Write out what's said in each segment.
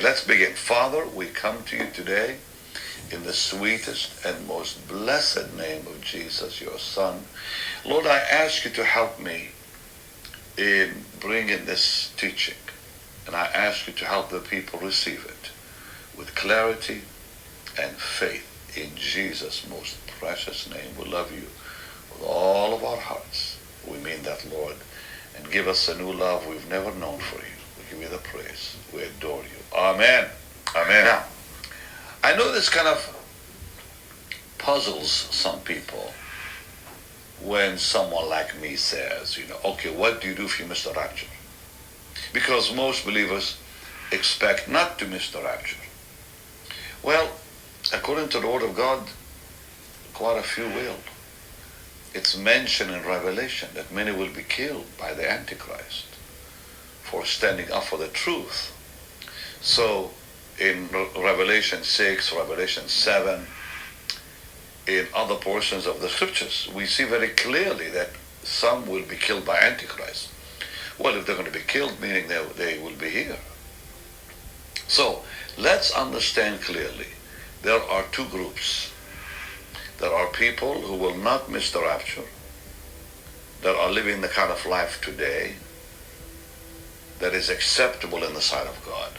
let's begin. Father, we come to you today in the sweetest and most blessed name of Jesus, your Son. Lord, I ask you to help me in bringing this teaching. And I ask you to help the people receive it with clarity and faith in Jesus' most precious name. We love you with all of our hearts. We mean that, Lord. And give us a new love we've never known for you. We give you the praise. We adore you. Amen. Amen. Now, I know this kind of puzzles some people when someone like me says, okay, what do you do if you miss the rapture? Because most believers expect not to miss the rapture. Well, according to the Word of God, quite a few will. It's mentioned in Revelation that many will be killed by the Antichrist for standing up for the truth. So in Revelation 6, Revelation 7, in other portions of the scriptures, we see very clearly that some will be killed by Antichrist. Well, if they're going to be killed, meaning they will be here. So let's understand clearly. There are two groups. There are people who will not miss the rapture, that are living the kind of life today that is acceptable in the sight of God.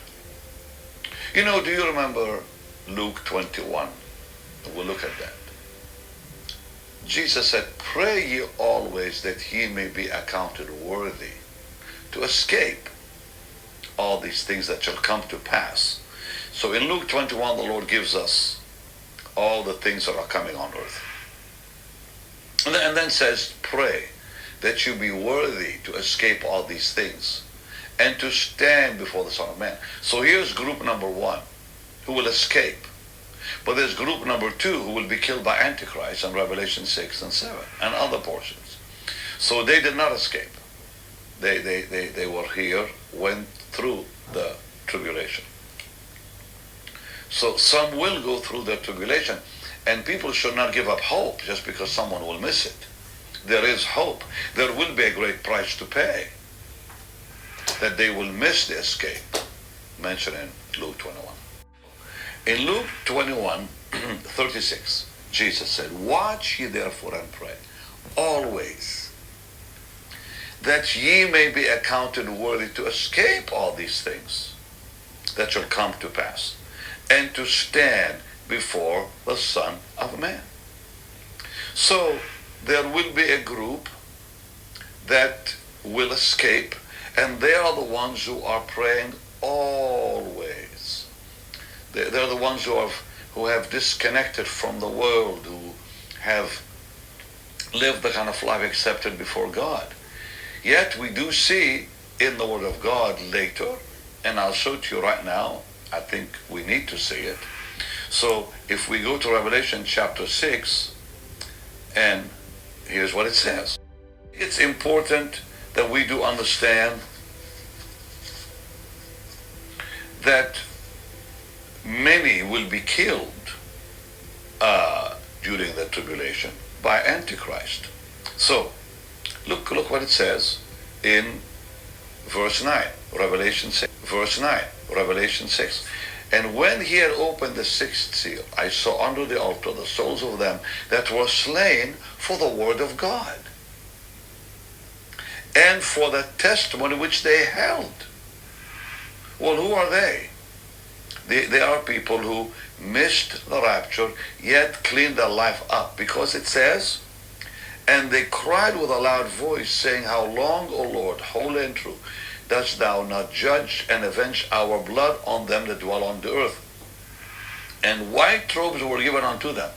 Do you remember Luke 21? We'll look at that. Jesus said, "Pray ye always that ye may be accounted worthy to escape all these things that shall come to pass." So in Luke 21, the Lord gives us all the things that are coming on earth. And then says, pray that you be worthy to escape all these things and to stand before the Son of Man. So here's group number one who will escape. But there's group number two who will be killed by Antichrist in Revelation 6 and 7 and other portions. So they did not escape. They were here, went through the tribulation. So some will go through the tribulation, and people should not give up hope just because someone will miss it. There is hope. There will be a great price to pay that they will miss the escape, mentioned in Luke 21. In Luke 21, 36, Jesus said, "Watch ye therefore and pray, always, that ye may be accounted worthy to escape all these things that shall come to pass, and to stand before the Son of Man." So there will be a group that will escape, and they are the ones who are praying always. They're the ones who have disconnected from the world, who have lived the kind of life accepted before God. Yet we do see in the Word of God later, and I'll show it to you right now. I think we need to see it. So if we go to Revelation chapter 6, and here's what it says. It's important that we do understand that many will be killed during the tribulation by Antichrist. So look what it says in verse 9, Revelation 6. Verse 9, Revelation 6. "And when he had opened the sixth seal, I saw under the altar the souls of them that were slain for the word of God, and for the testimony which they held." Well, who are they? They are people who missed the rapture, yet cleaned their life up. Because it says, "And they cried with a loud voice, saying, How long, O Lord, holy and true, dost thou not judge and avenge our blood on them that dwell on the earth?" And white robes were given unto them.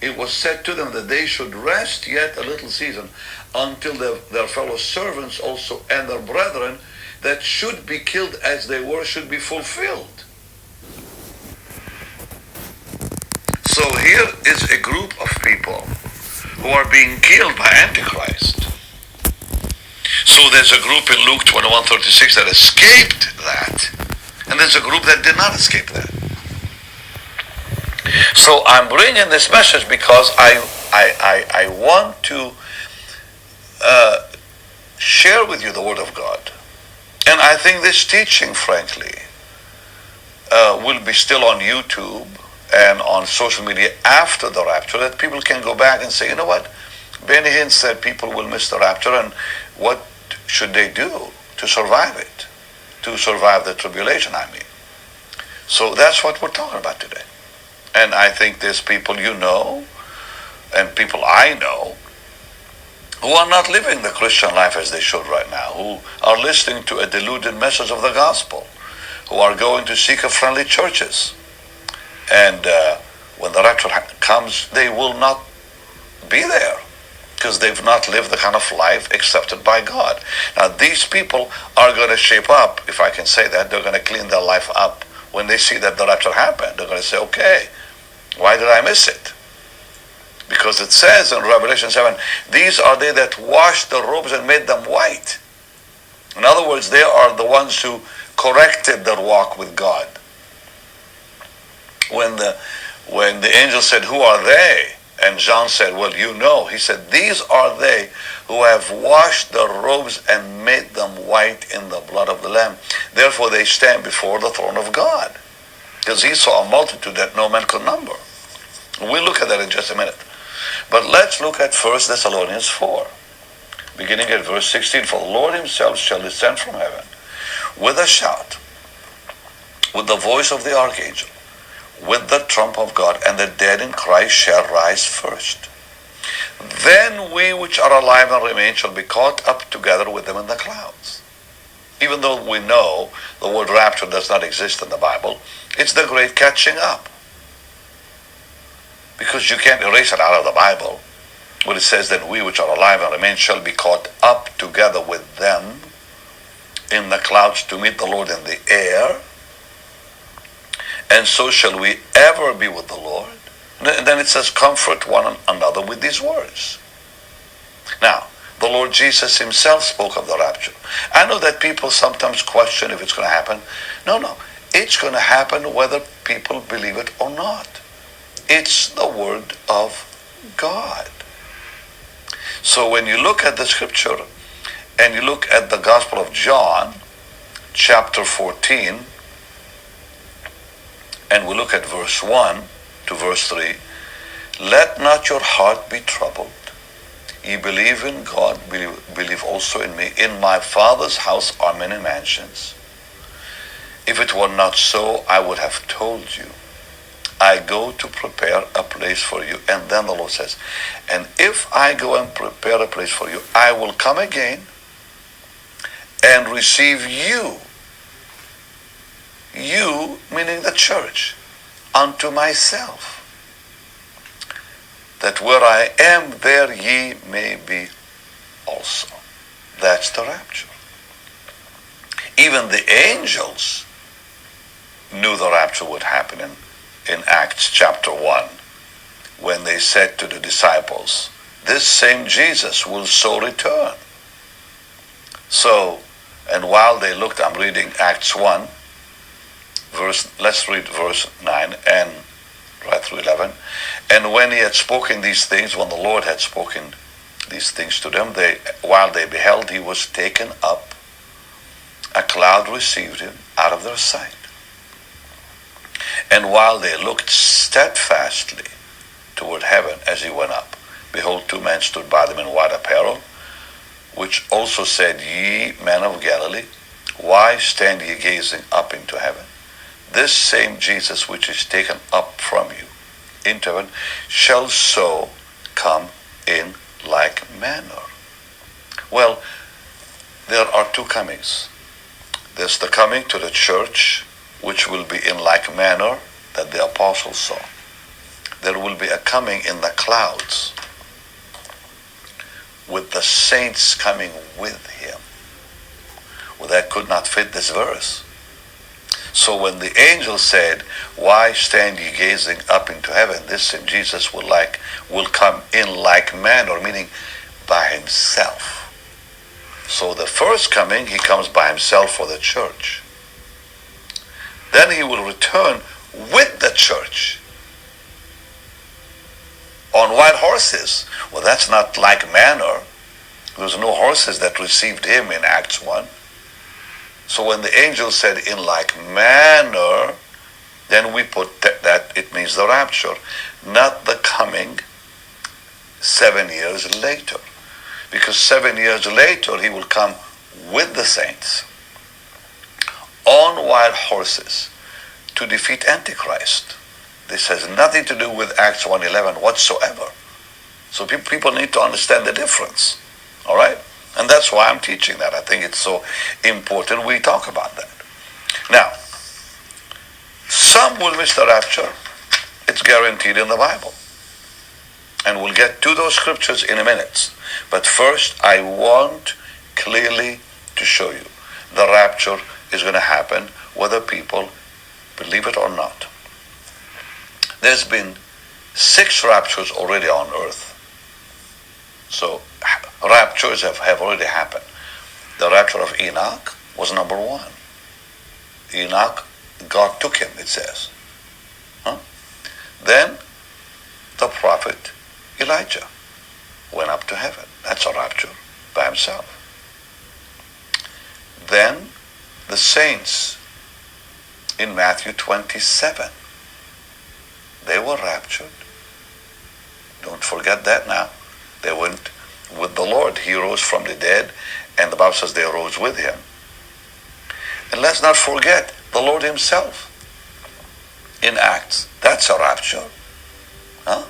It was said to them that they should rest yet a little season, until their fellow servants also and their brethren that should be killed as they were should be fulfilled. So here is a group of people who are being killed by Antichrist. So there's a group in Luke 21:36 that escaped that, and there's a group that did not escape that. So I'm bringing this message because I want to share with you the Word of God. And I think this teaching, frankly, will be still on YouTube and on social media after the rapture, that people can go back and say, you know what, Benny Hinn said people will miss the rapture, and what should they do to survive it, to survive the tribulation, I mean. So that's what we're talking about today. And I think there's people you know, and people I know, who are not living the Christian life as they should right now, who are listening to a deluded message of the gospel, who are going to seeker-friendly churches. And when the rapture comes, they will not be there because they've not lived the kind of life accepted by God. Now, these people are going to shape up, if I can say that. They're going to clean their life up when they see that the rapture happened. They're going to say, okay, why did I miss it? Because it says in Revelation 7, these are they that washed the robes and made them white. In other words, they are the ones who corrected their walk with God. When the angel said, who are they? And John said, well, you know. He said, these are they who have washed their robes and made them white in the blood of the Lamb. Therefore they stand before the throne of God. Because he saw a multitude that no man could number. We'll look at that in just a minute. But let's look at 1 Thessalonians 4, beginning at verse 16. For the Lord himself shall descend from heaven with a shout, with the voice of the archangel, with the trump of God, and the dead in Christ shall rise first. Then we which are alive and remain shall be caught up together with them in the clouds. Even though we know the word rapture does not exist in the Bible, it's the great catching up. Because you can't erase it out of the Bible. When it says that we which are alive and remain shall be caught up together with them in the clouds to meet the Lord in the air. And so shall we ever be with the Lord. And then it says, comfort one another with these words. Now, the Lord Jesus himself spoke of the rapture. I know that people sometimes question if it's going to happen. No. It's going to happen whether people believe it or not. It's the word of God. So when you look at the scripture and you look at the Gospel of John, chapter 14, and we look at verse 1 to verse 3, let not your heart be troubled. Ye believe in God, believe also in me. In my Father's house are many mansions. If it were not so, I would have told you. I go to prepare a place for you. And then the Lord says, and if I go and prepare a place for you, I will come again and receive you. You, meaning the church, unto myself, that where I am, there ye may be also. That's the rapture. Even the angels knew the rapture would happen in Acts chapter 1, when they said to the disciples, this same Jesus will so return. So, and while they looked, I'm reading Acts 1, let's read verse 9 and right through 11. And when he had spoken these things, when the Lord had spoken these things to them, while they beheld, he was taken up. A cloud received him out of their sight. And while they looked steadfastly toward heaven as he went up, behold, two men stood by them in white apparel, which also said, ye men of Galilee, why stand ye gazing up into heaven? This same Jesus which is taken up from you into heaven shall so come in like manner. Well, there are two comings. There's the coming to the church, which will be in like manner that the apostles saw. There will be a coming in the clouds with the saints coming with him. Well, that could not fit this verse. So when the angel said, why stand ye gazing up into heaven? This same Jesus will come in like manner, meaning by himself. So the first coming, he comes by himself for the church. Then he will return with the church on white horses. Well, that's not like manner. There's no horses that received him in Acts 1. So when the angel said in like manner, then we put that it means the rapture, not the coming 7 years later. Because 7 years later, he will come with the saints on white horses to defeat Antichrist. This has nothing to do with Acts 1:11 whatsoever. So people need to understand the difference. All right? And that's why I'm teaching that. I think it's so important we talk about that. Now, some will miss the rapture. It's guaranteed in the Bible. And we'll get to those scriptures in a minute. But first, I want clearly to show you the rapture is going to happen whether people believe it or not. There's been 6 raptures already on earth. So raptures have already happened. The rapture of Enoch was number 1. Enoch, God took him, it says. Then the prophet Elijah went up to heaven. That's a rapture by himself. Then the saints in Matthew 27, they were raptured. Don't forget that now. They went with the Lord. He rose from the dead, and the Bible says they rose with him. And let's not forget the Lord himself in Acts. That's a rapture. Huh?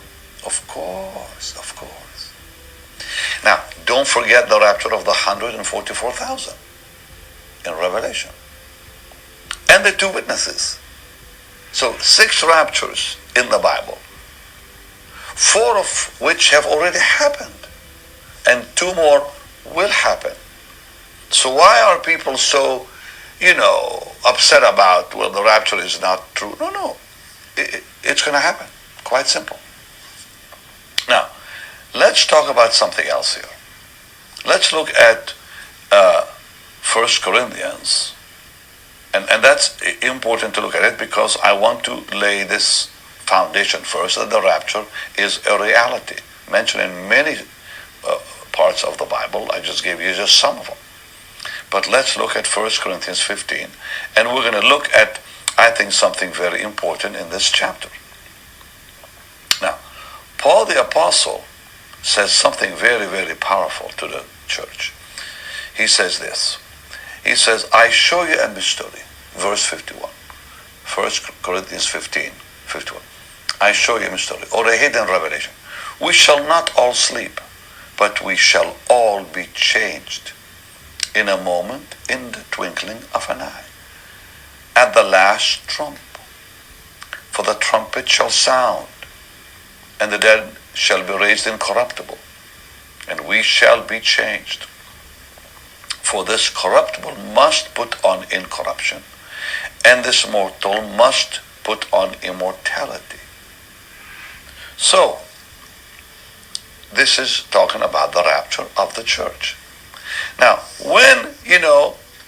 Of course, of course. Now, don't forget the rapture of the 144,000 in Revelation. And the 2 witnesses. So 6 raptures in the Bible, 4 of which have already happened, and 2 more will happen. So why are people so, upset about, well, the rapture is not true? No. It's going to happen. Quite simple. Now, let's talk about something else here. Let's look at 1 Corinthians. And that's important to look at it because I want to lay this foundation first, that the rapture is a reality mentioned in many parts of the Bible. I just gave you just some of them. But let's look at 1 Corinthians 15. And we're going to look at, I think, something very important in this chapter. Now, Paul the Apostle says something very, very powerful to the church. He says this. He says, I show you a mystery. Verse 51. 1 Corinthians 15, 51. I show you a mystery, or a hidden revelation. We shall not all sleep, but we shall all be changed in a moment, in the twinkling of an eye, at the last trump. For the trumpet shall sound, and the dead shall be raised incorruptible, and we shall be changed. For this corruptible must put on incorruption, and this mortal must put on immortality. So, this is talking about the rapture of the church. Now, when,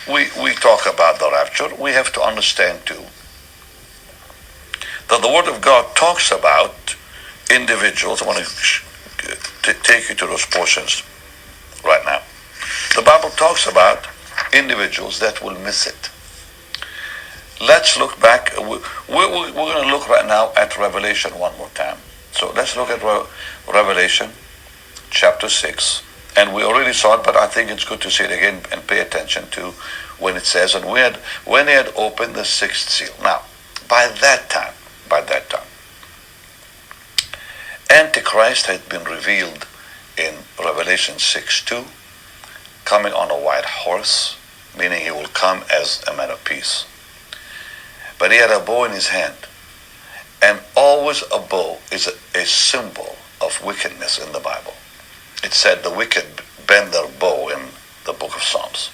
we talk about the rapture, we have to understand too that the Word of God talks about individuals. I want to take you to those portions right now. The Bible talks about individuals that will miss it. Let's look back. We're going to look right now at Revelation one more time. So let's look at Revelation chapter 6. And we already saw it, but I think it's good to see it again and pay attention to when it says, and when he had opened the 6th seal. Now, by that time, Antichrist had been revealed in Revelation 6:2, coming on a white horse, meaning he will come as a man of peace. But he had a bow in his hand. And always a bow is a symbol of wickedness in the Bible. It said the wicked bend their bow in the book of Psalms.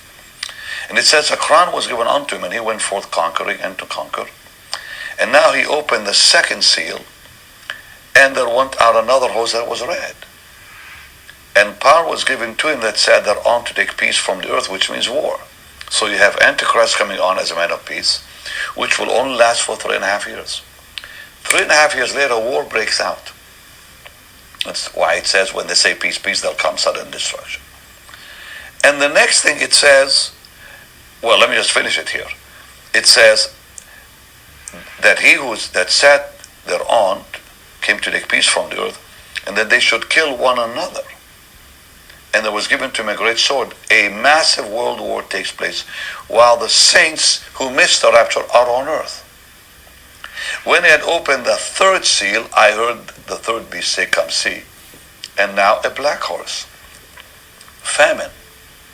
And it says a crown was given unto him, and he went forth conquering and to conquer. And now he opened the 2nd seal, and there went out another host that was red. And power was given to him that sat thereon to take peace from the earth, which means war. So you have Antichrist coming on as a man of peace, which will only last for 3.5 years. 3.5 years later, war breaks out. That's why it says when they say peace, peace, there'll come sudden destruction. And the next thing it says, well, let me just finish it here. It says, that he that sat thereon came to take peace from the earth, and that they should kill one another. And there was given to him a great sword. A massive world war takes place while the saints who missed the rapture are on earth. When he had opened the third seal, I heard the third beast say, "Come see." And now a black horse. Famine,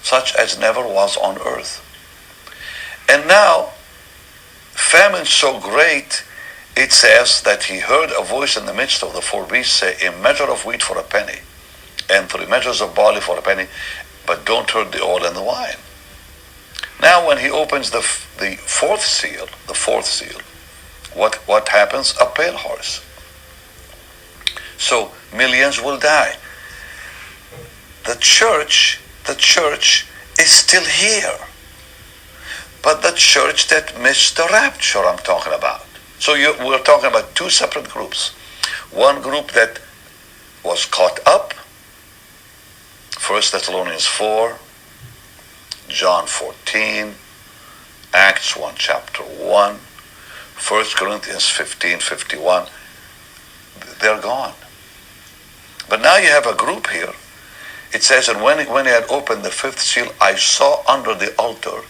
such as never was on earth. And now, famine so great, it says that he heard a voice in the midst of the four beasts say, "A measure of wheat for a penny, and 3 measures of barley for a penny, but don't hurt the oil and the wine." Now when he opens the fourth seal, what happens? A pale horse. So millions will die. The church is still here. But the church that missed the rapture I'm talking about. So we're talking about two separate groups. One group that was caught up, 1 Thessalonians 4, John 14, Acts 1 chapter 1, 1 Corinthians 15:51. They're gone. But now you have a group here. It says, "And when he had opened the fifth seal, I saw under the altar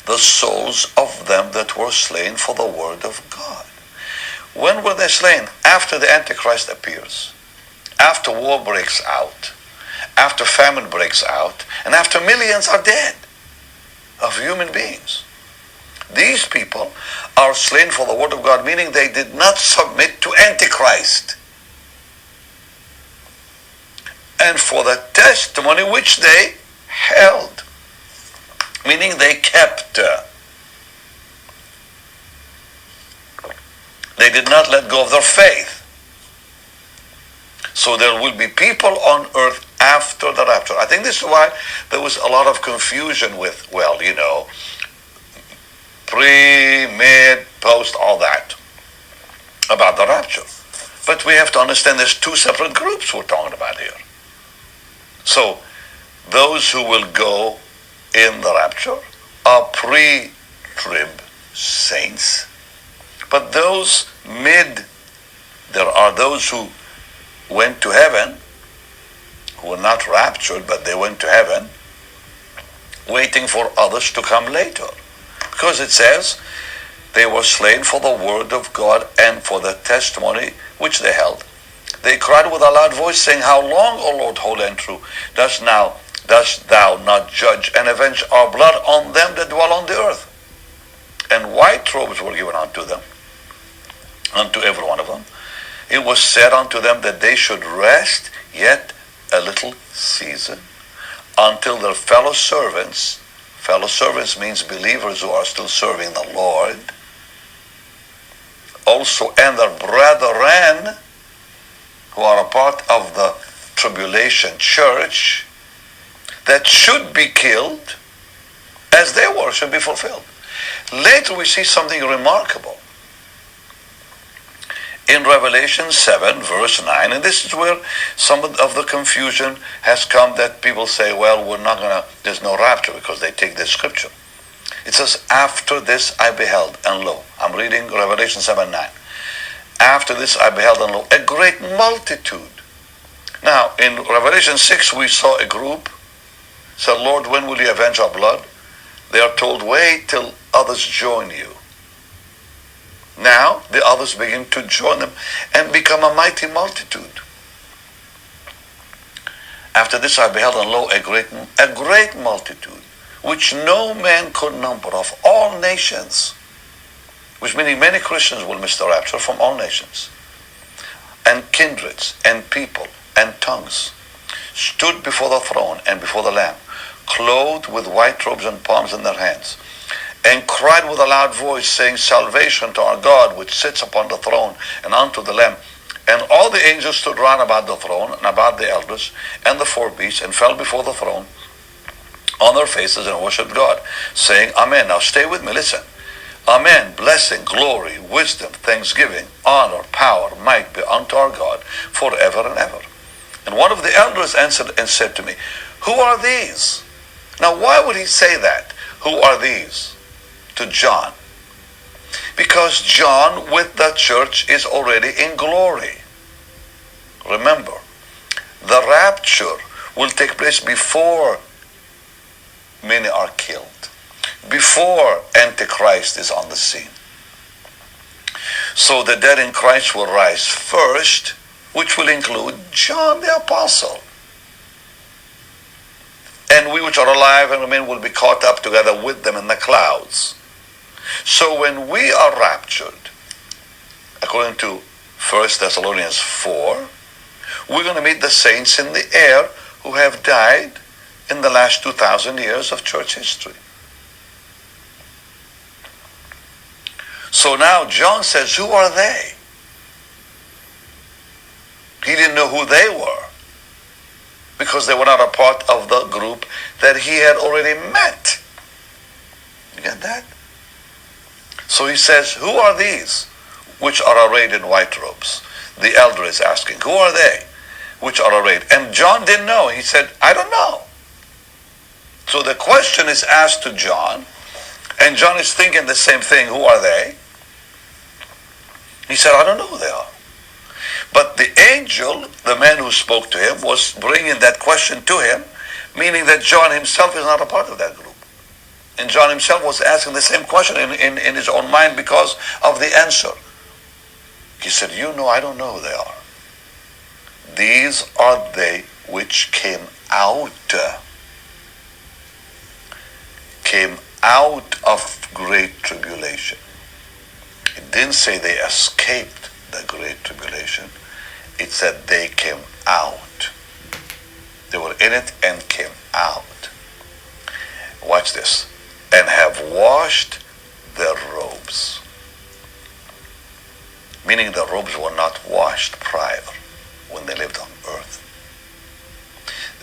the souls of them that were slain for the word of God." When were they slain? After the Antichrist appears, after war breaks out, after famine breaks out, and after millions are dead of human beings. These people are slain for the word of God, meaning they did not submit to Antichrist, and for the testimony which they held, meaning they kept. They did not let go of their faith. So there will be people on earth after the rapture. I think this is why there was a lot of confusion with, pre, mid, post, all that about the rapture. But we have to understand there's two separate groups we're talking about here. So those who will go in the rapture are pre-trib saints. But those there are those who went to heaven, who were not raptured, but they went to heaven, waiting for others to come later. Because it says, they were slain for the word of God and for the testimony which they held. They cried with a loud voice, saying, "How long, O Lord, holy and true, dost thou not judge and avenge our blood on them that dwell on the earth?" And white robes were given unto them, unto every one of them. It was said unto them that they should rest yet a little season until their fellow servants means believers who are still serving the Lord, also, and their brethren who are a part of the tribulation church, that should be killed as they were, should be fulfilled. Later we see something remarkable. In Revelation 7, verse 9, and this is where some of the confusion has come, that people say, there's no rapture, because they take this scripture. It says, "After this I beheld, and lo," I'm reading Revelation 7, 9. "After this I beheld, and lo, a great multitude." Now, in Revelation 6, we saw a group said, "Lord, when will you avenge our blood?" They are told, "Wait till others join you." Now the others begin to join them and become a mighty multitude. "After this I beheld, and lo, a great multitude, which no man could number, of all nations," which meaning many Christians will miss the rapture, from all nations, "and kindreds, and people, and tongues, stood before the throne and before the Lamb, clothed with white robes and palms in their hands, and cried with a loud voice, saying, Salvation to our God, which sits upon the throne, and unto the Lamb. And all the angels stood round about the throne, and about the elders, and the four beasts, and fell before the throne on their faces, and worshipped God, saying, Amen." Now stay with me, listen. "Amen, blessing, glory, wisdom, thanksgiving, honor, power, might be unto our God, forever and ever. And one of the elders answered and said to me, Who are these?" Now why would he say that? Who are these? To John. Because John with the church is already in glory. Remember, the rapture will take place before many are killed, before Antichrist is on the scene. So the dead in Christ will rise first, which will include John the Apostle. And we which are alive and remain will be caught up together with them in the clouds. So when we are raptured, according to 1 Thessalonians 4, we're going to meet the saints in the air who have died in the last 2,000 years of church history. So now John says, who are they? He didn't know who they were because they were not a part of the group that he had already met. You get that? So he says, who are these which are arrayed in white robes? The elder is asking, who are they which are arrayed? And John didn't know. He said, I don't know. So the question is asked to John, and John is thinking the same thing, who are they? He said, I don't know who they are. But the angel, the man who spoke to him, was bringing that question to him, meaning that John himself is not a part of that group. And John himself was asking the same question in his own mind because of the answer. He said, I don't know who they are. These are they which came out of great tribulation. It didn't say they escaped the great tribulation. It said they came out. They were in it and came out. Watch this. And have washed their robes. Meaning the robes were not washed prior when they lived on earth.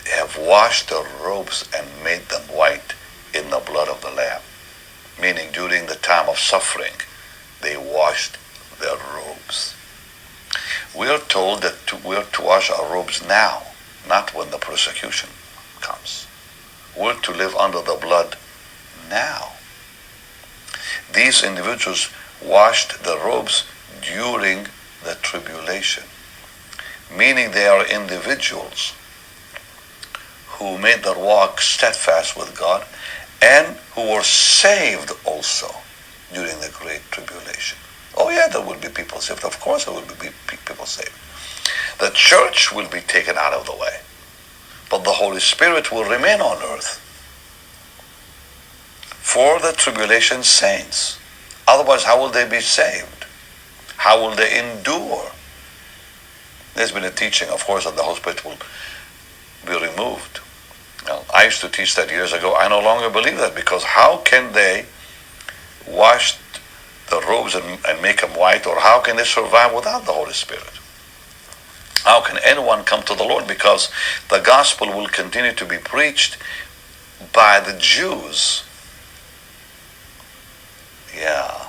They have washed their robes and made them white in the blood of the Lamb. Meaning during the time of suffering, they washed their robes. We are told that we're to wash our robes now, not when the persecution comes. We're to live under the blood now. These individuals washed the robes during the tribulation, meaning they are individuals who made their walk steadfast with God and who were saved also during the great tribulation. Oh yeah, there will be people saved. Of course there will be people saved. The church will be taken out of the way, but the Holy Spirit will remain on earth for the tribulation saints. Otherwise, how will they be saved? How will they endure? There's been a teaching, of course, that the Holy Spirit will be removed. Well, I used to teach that years ago. I no longer believe that, because how can they wash the robes and make them white, or how can they survive without the Holy Spirit? How can anyone come to the Lord? Because the gospel will continue to be preached by the Jews. Yeah.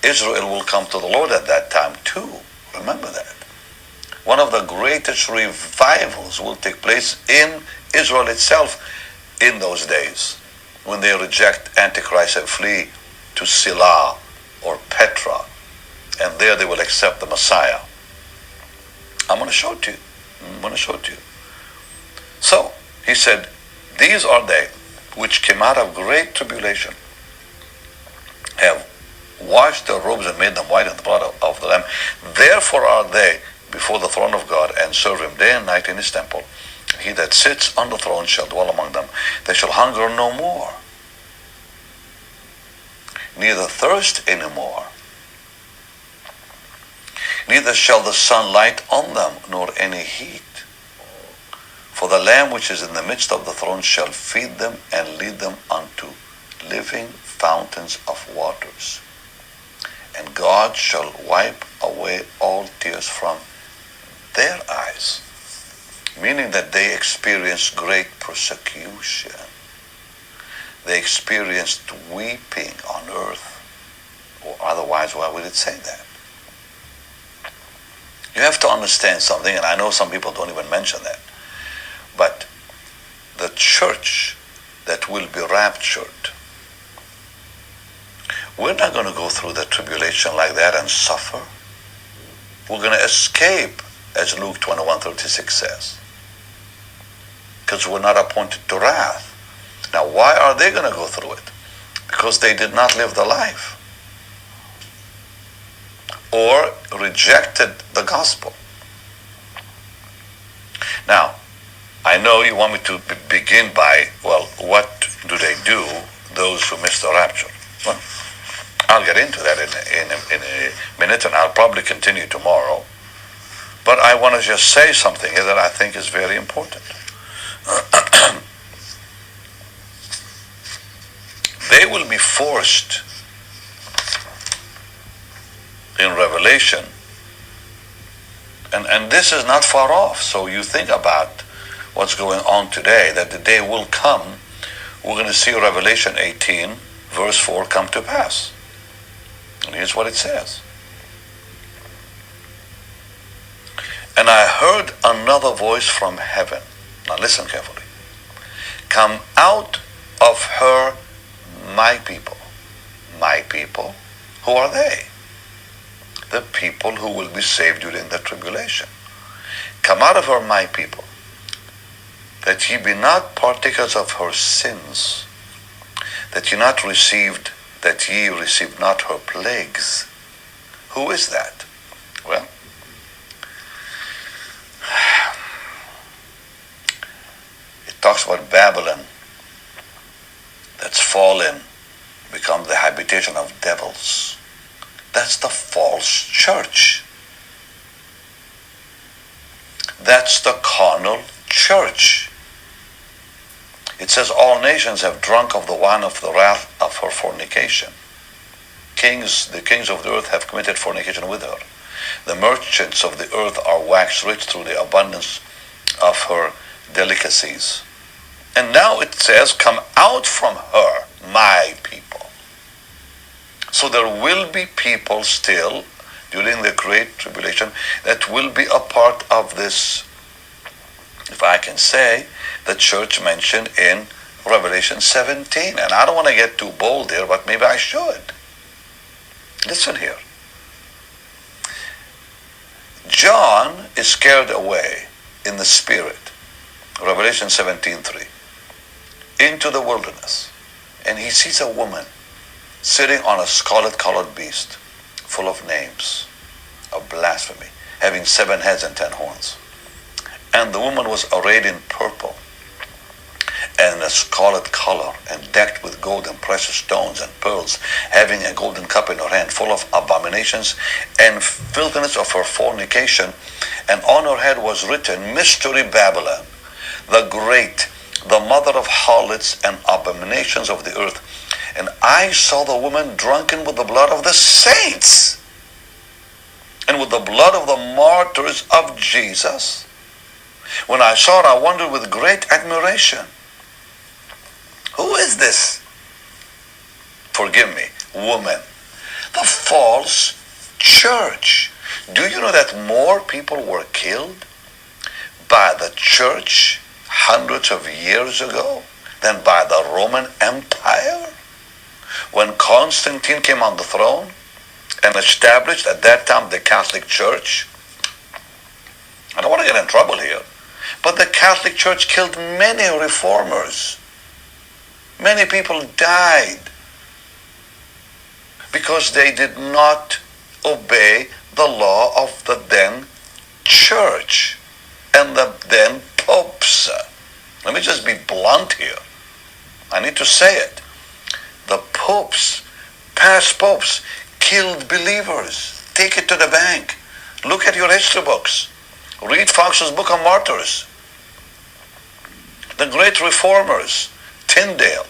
Israel will come to the Lord at that time too. Remember that. One of the greatest revivals will take place in Israel itself in those days, when they reject Antichrist and flee to Silah or Petra, and there they will accept the Messiah. I'm going to show it to you. So, he said, these are they which came out of great tribulation, have washed their robes and made them white in the blood of the Lamb. Therefore are they before the throne of God, and serve him day and night in his temple. He that sits on the throne shall dwell among them. They shall hunger no more, neither thirst any more. Neither shall the sun light on them, nor any heat. For the Lamb which is in the midst of the throne shall feed them and lead them unto living fountains of waters. And God shall wipe away all tears from their eyes. Meaning that they experienced great persecution. They experienced weeping on earth. Or otherwise, why would it say that? You have to understand something, and I know some people don't even mention that. But the church that will be raptured We're not going to go through the tribulation like that and suffer. We're going to escape, as Luke 21:36 says, because we're not appointed to wrath. Now, why are they going to go through it? Because they did not live the life or rejected the gospel. Now, I know you want me to begin by, well, what do they do, those who miss the rapture? Well, I'll get into that in a minute, and I'll probably continue tomorrow. But I want to just say something here that I think is very important. They will be forced in Revelation, and this is not far off. So you think about what's going on today, that the day will come, we're going to see Revelation 18, verse 4 come to pass. And here's what it says. And I heard another voice from heaven. Now listen carefully. Come out of her, my people. My people? Who are they? The people who will be saved during the tribulation. Come out of her, my people, that ye be not partakers of her sins, that ye receive not her plagues. Who is that? Well, it talks about Babylon that's fallen, become the habitation of devils. That's the false church. That's the carnal church. It says all nations have drunk of the wine of the wrath of her fornication. The kings of the earth have committed fornication with her. The merchants of the earth are waxed rich through the abundance of her delicacies. And now it says, come out from her, my people. So there will be people still during the Great Tribulation that will be a part of this, if I can say, the church mentioned in Revelation 17. And I don't want to get too bold here, but maybe I should. Listen here. John is scared away in the spirit, Revelation 17:3, into the wilderness. And he sees a woman sitting on a scarlet-colored beast, full of names of blasphemy, having 7 heads and 10 horns. And the woman was arrayed in purple and a scarlet color, and decked with gold and precious stones and pearls, having a golden cup in her hand, full of abominations and filthiness of her fornication. And on her head was written, Mystery Babylon, the great, the mother of harlots and abominations of the earth. And I saw the woman drunken with the blood of the saints and with the blood of the martyrs of Jesus. When I saw it, I wondered with great admiration. Who is this? Forgive me, woman. The false church. Do you know that more people were killed by the church hundreds of years ago than by the Roman Empire? When Constantine came on the throne and established at that time the Catholic Church, I don't want to get in trouble here, but the Catholic Church killed many reformers. Many people died because they did not obey the law of the then church and the then popes. Let me just be blunt here. I need to say it. The popes, past popes, killed believers. Take it to the bank. Look at your history books. Read Fox's Book of Martyrs. The great reformers, Tyndale,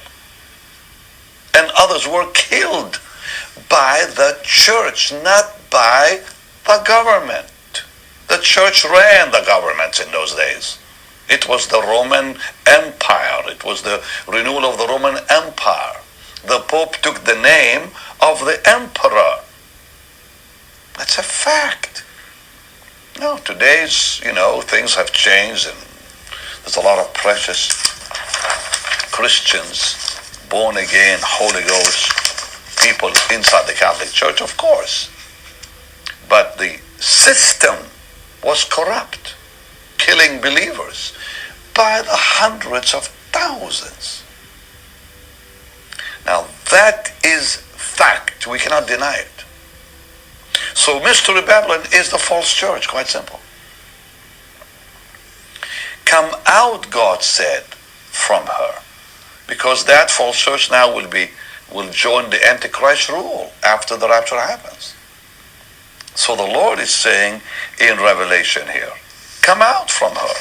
and others were killed by the church, not by the government. The church ran the governments in those days. It was the Roman Empire. It was the renewal of the Roman Empire. The Pope took the name of the emperor. That's a fact. No, today's, things have changed, and there's a lot of precious Christians, born again, Holy Ghost, people inside the Catholic Church, of course. But the system was corrupt, killing believers by the hundreds of thousands. Now that is fact. We cannot deny it. So Mystery Babylon is the false church, quite simple. Come out, God said, from her. Because that false church now will join the Antichrist rule after the rapture happens. So the Lord is saying in Revelation here, come out from her.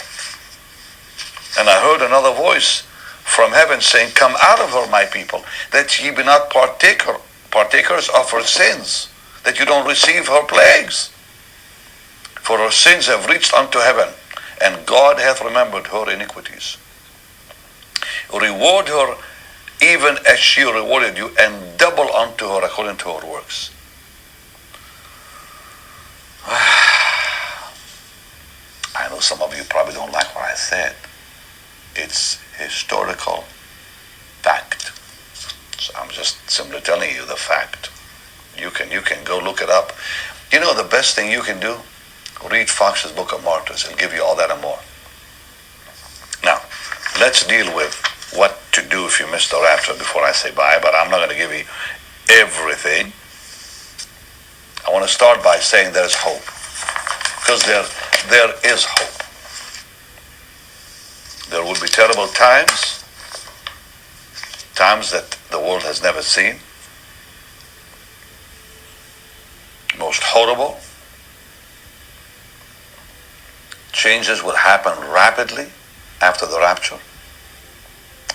And I heard another voice from heaven saying, come out of her, my people, that ye be not partakers of her sins, that you don't receive her plagues. For her sins have reached unto heaven, and God hath remembered her iniquities. Reward her even as she rewarded you, and double unto her according to her works. I know some of you probably don't like what I said. It's historical fact. So I'm just simply telling you the fact. You can go look it up. You know the best thing you can do? Read Fox's Book of Martyrs. It'll give you all that and more. Now, let's deal with what to do if you miss the rapture before I say bye, but I'm not going to give you everything. I want to start by saying there is hope. Because there is hope. There will be terrible times that the world has never seen. Most horrible. Changes will happen rapidly after the rapture.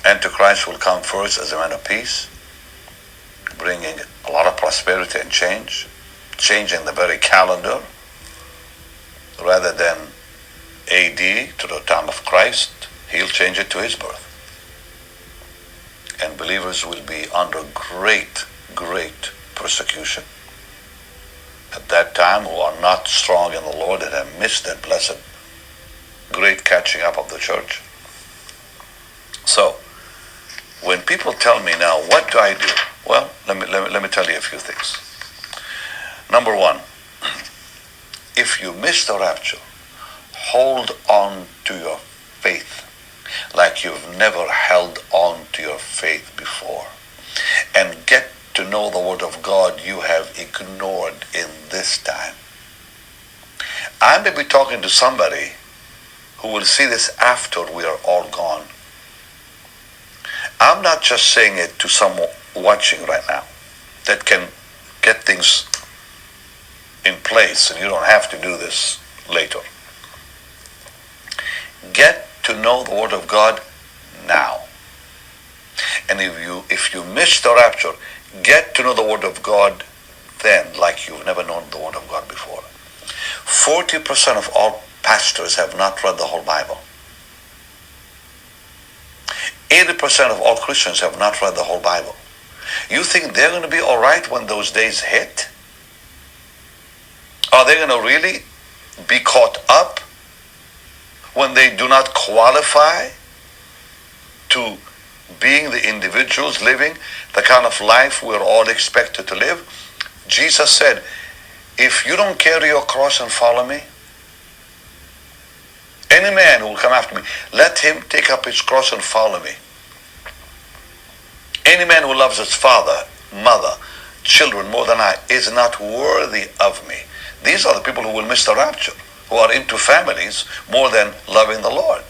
Antichrist will come first as a man of peace, bringing a lot of prosperity and change, changing the very calendar. Rather than AD to the time of Christ, he'll change it to his birth. And believers will be under great, great persecution. At that time, who are not strong in the Lord and have missed that blessed, great catching up of the church. So, when people tell me now, what do I do? Well, let me tell you a few things. Number one, if you miss the rapture, hold on to your faith like you've never held on to your faith before. And get to know the Word of God you have ignored in this time. I may be talking to somebody who will see this after we are all gone. I'm not just saying it to someone watching right now that can get things in place, and you don't have to do this later. Get to know the Word of God now. And if you miss the rapture, get to know the Word of God then, like you've never known the Word of God before. 40% of all pastors have not read the whole Bible. 80% of all Christians have not read the whole Bible. You think they're going to be all right when those days hit? Are they going to really be caught up when they do not qualify to being the individuals living the kind of life we're all expected to live? Jesus said, if you don't carry your cross and follow me, any man who will come after me, let him take up his cross and follow me. Any man who loves his father, mother, children more than I is not worthy of me. These are the people who will miss the rapture, who are into families more than loving the Lord.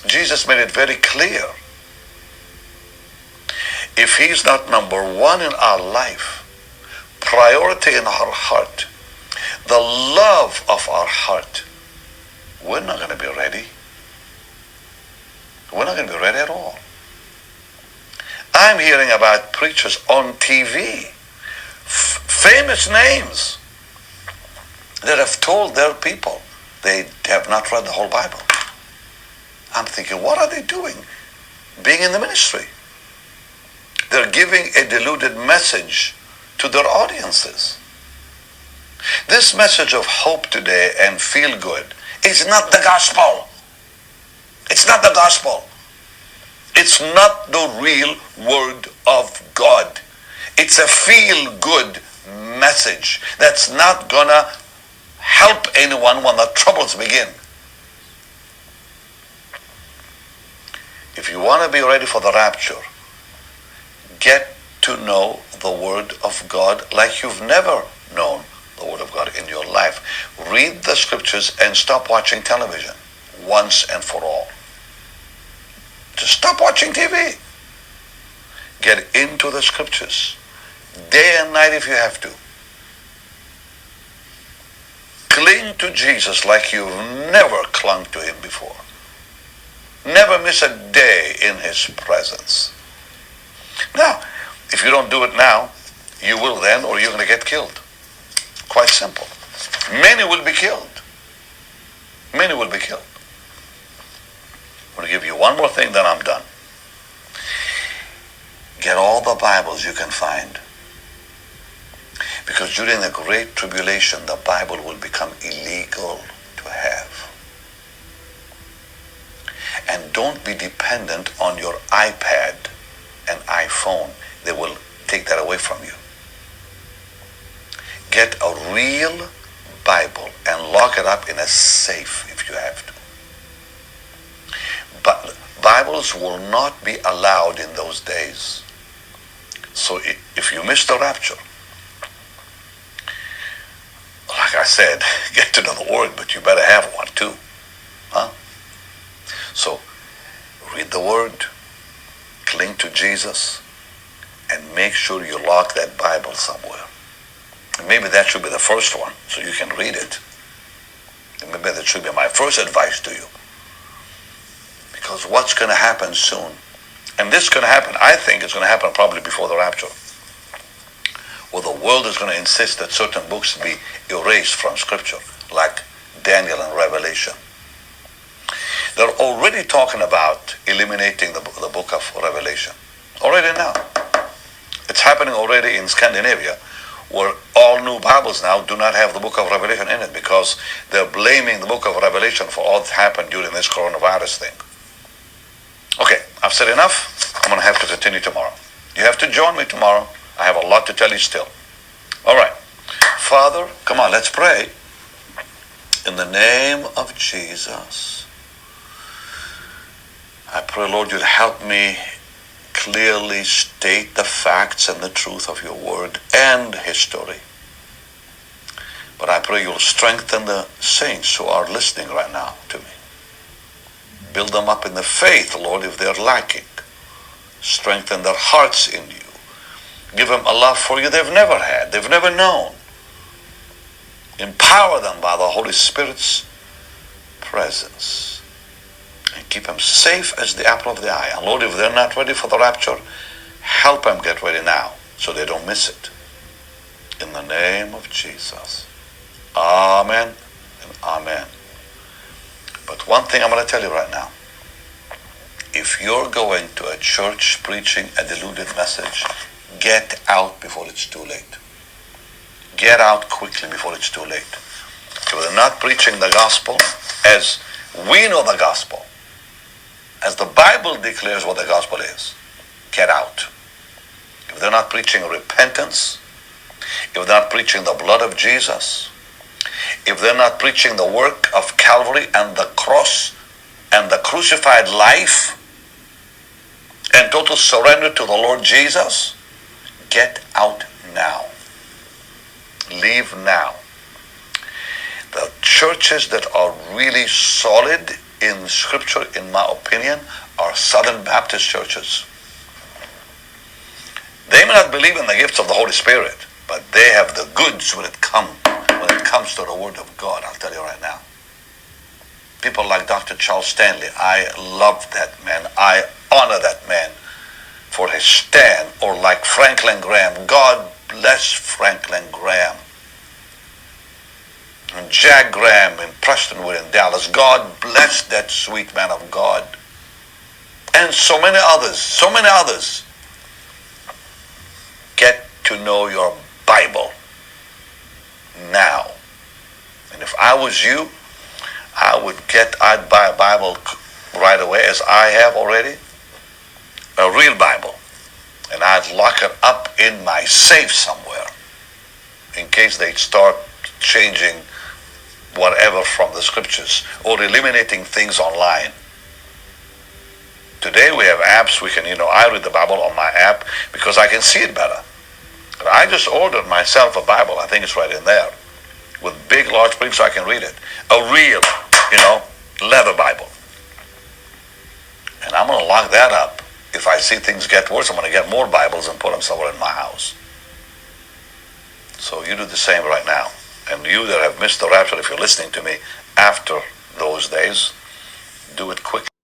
Jesus made it very clear. If he's not number one in our life, priority in our heart, the love of our heart, we're not going to be ready. We're not going to be ready at all. I'm hearing about preachers on TV, famous names, that have told their people they have not read the whole Bible. I'm thinking, what are they doing being in the ministry? They're giving a deluded message to their audiences. This message of hope today and feel good is not the gospel. It's not the gospel. It's not the real Word of God. It's a feel-good message that's not gonna help anyone when the troubles begin. If you want to be ready for the rapture, get to know the Word of God like you've never known the Word of God in your life. Read the scriptures and stop watching television once and for all. Just stop watching TV. Get into the scriptures day and night if you have to. Cling to Jesus like you've never clung to him before. Never miss a day in his presence. Now, if you don't do it now, you will then, or you're going to get killed. Quite simple. Many will be killed. Many will be killed. I'm going to give you one more thing, then I'm done. Get all the Bibles you can find. Because during the Great Tribulation, the Bible will become illegal to have. And don't be dependent on your iPad and iPhone. They will take that away from you. Get a real Bible and lock it up in a safe if you have to. But Bibles will not be allowed in those days. So if you miss the rapture, like I said, get to know the Word, but you better have one too. Huh? So read the Word, cling to Jesus, and make sure you lock that Bible somewhere. And maybe that should be the first one, so you can read it. And maybe that should be my first advice to you. Because what's going to happen soon, and this is going to happen, I think it's going to happen probably before the rapture, where the world is going to insist that certain books be erased from Scripture, like Daniel and Revelation. They're already talking about eliminating the book of Revelation. Already now. It's happening already in Scandinavia, where all new Bibles now do not have the book of Revelation in it because they're blaming the book of Revelation for all that happened during this coronavirus thing. Okay, I've said enough. I'm going to have to continue tomorrow. You have to join me tomorrow. I have a lot to tell you still. All right. Father, come on, let's pray. In the name of Jesus, I pray, Lord, you'd help me clearly state the facts and the truth of your word and history. But I pray you'll strengthen the saints who are listening right now to me. Build them up in the faith, Lord, if they're lacking. Strengthen their hearts in you. Give them a love for you they've never had, they've never known. Empower them by the Holy Spirit's presence. And keep them safe as the apple of the eye. And Lord, if they're not ready for the rapture, help them get ready now so they don't miss it. In the name of Jesus. Amen and amen. But one thing I'm going to tell you right now. If you're going to a church preaching a deluded message, get out before it's too late. Get out quickly before it's too late. If they're not preaching the gospel as we know the gospel, as the Bible declares what the gospel is, get out. If they're not preaching repentance, if they're not preaching the blood of Jesus, if they're not preaching the work of Calvary and the cross and the crucified life and total surrender to the Lord Jesus, get out now. Leave now. The churches that are really solid in Scripture, in my opinion, are Southern Baptist churches. They may not believe in the gifts of the Holy Spirit, but they have the goods when it comes to the Word of God, I'll tell you right now. People like Dr. Charles Stanley, I love that man. I honor that man for his stand. Or like Franklin Graham. God bless Franklin Graham. And Jack Graham in Prestonwood in Dallas. God bless that sweet man of God. And so many others. So many others. Get to know your Bible now. And if I was you, I'd buy a Bible right away, as I have already. a real Bible, and I'd lock it up in my safe somewhere in case they start changing whatever from the scriptures or eliminating things online. Today we have apps we can, I read the Bible on my app because I can see it better. And I just ordered myself a Bible, I think it's right in there, with big, large print so I can read it. A real, leather Bible. And I'm going to lock that up. If I see things get worse, I'm going to get more Bibles and put them somewhere in my house. So you do the same right now. And you that have missed the rapture, if you're listening to me after those days, do it quickly.